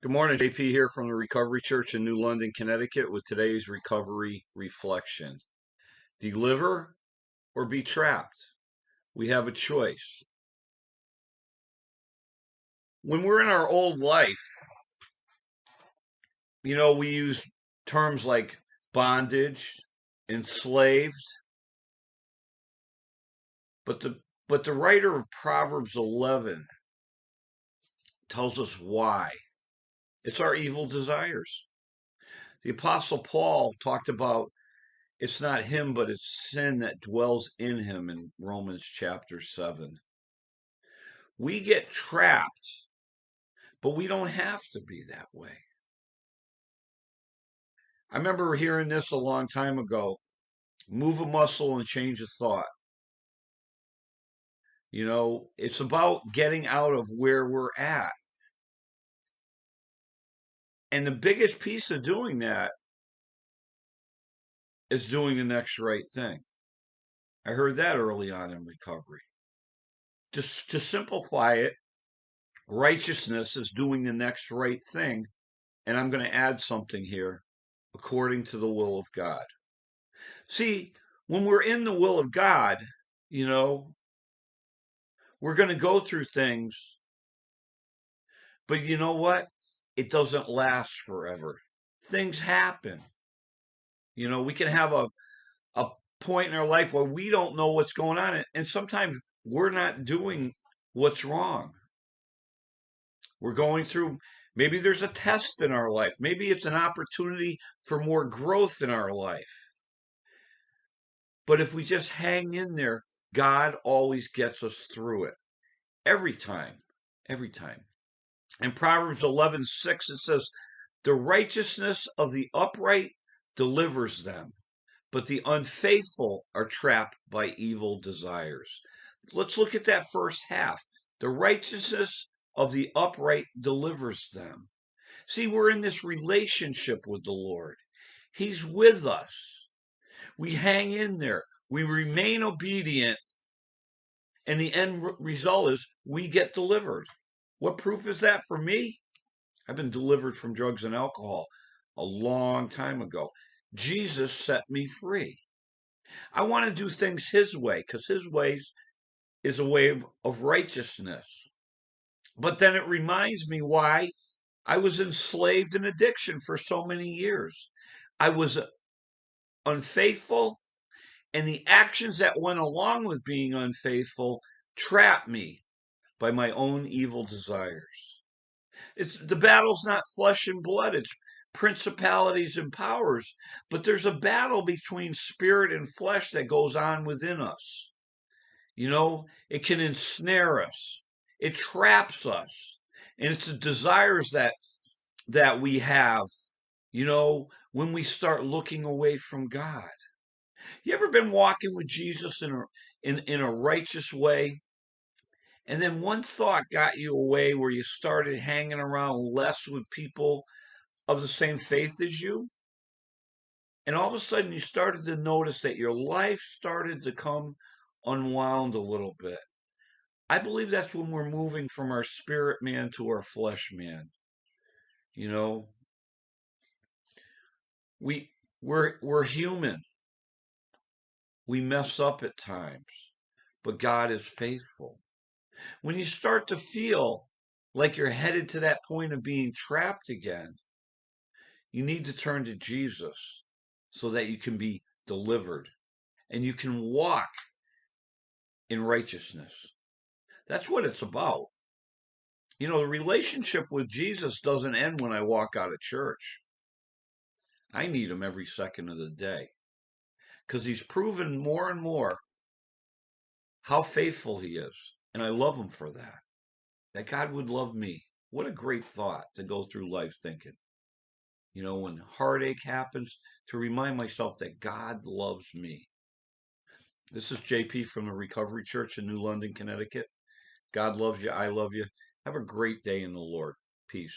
Good morning, JP here from the Recovery Church in New London, Connecticut, with today's recovery reflection. Deliver or be trapped? We have a choice. When we're in our old life, we use terms like bondage, enslaved, but the writer of Proverbs 11 tells us why. It's our evil desires. The Apostle Paul talked about it's not him, but it's sin that dwells in him in Romans chapter 7. We get trapped, but we don't have to be that way. I remember hearing this a long time ago. Move a muscle and change a thought. It's about getting out of where we're at. And the biggest piece of doing that is doing the next right thing. I heard that early on in recovery. Just to simplify it, righteousness is doing the next right thing. And I'm going to add something here, according to the will of God. See, when we're in the will of God, you know, we're going to go through things, but you know what? It doesn't last forever. Things happen. We can have a point in our life where we don't know what's going on, and sometimes we're not doing what's wrong. We're going through, maybe there's a test in our life. Maybe it's an opportunity for more growth in our life. But if we just hang in there, God always gets us through it. Every time. Every time. In Proverbs 11:6, it says, the righteousness of the upright delivers them, but the unfaithful are trapped by evil desires. Let's look at that first half. The righteousness of the upright delivers them. See, we're in this relationship with the Lord. He's with us. We hang in there. We remain obedient. And the end result is we get delivered. What proof is that for me? I've been delivered from drugs and alcohol a long time ago. Jesus set me free. I want to do things his way because his ways is a way of righteousness. But then it reminds me why I was enslaved in addiction for so many years. I was unfaithful, and the actions that went along with being unfaithful trapped me by my own evil desires. The battle's not flesh and blood, it's principalities and powers, but there's a battle between spirit and flesh that goes on within us. It can ensnare us. It traps us. And it's the desires that we have, when we start looking away from God. You ever been walking with Jesus in a righteous way? And then one thought got you away where you started hanging around less with people of the same faith as you. And all of a sudden you started to notice that your life started to come unwound a little bit. I believe that's when we're moving from our spirit man to our flesh man. You know, we we're human. We mess up at times, but God is faithful. When you start to feel like you're headed to that point of being trapped again, you need to turn to Jesus so that you can be delivered and you can walk in righteousness. That's what it's about. The relationship with Jesus doesn't end when I walk out of church. I need him every second of the day because he's proven more and more how faithful he is. And I love him for that. That God would love me. What a great thought to go through life thinking. When heartache happens, to remind myself that God loves me. This is JP from the Recovery Church in New London, Connecticut. God loves you. I love you. Have a great day in the Lord. Peace.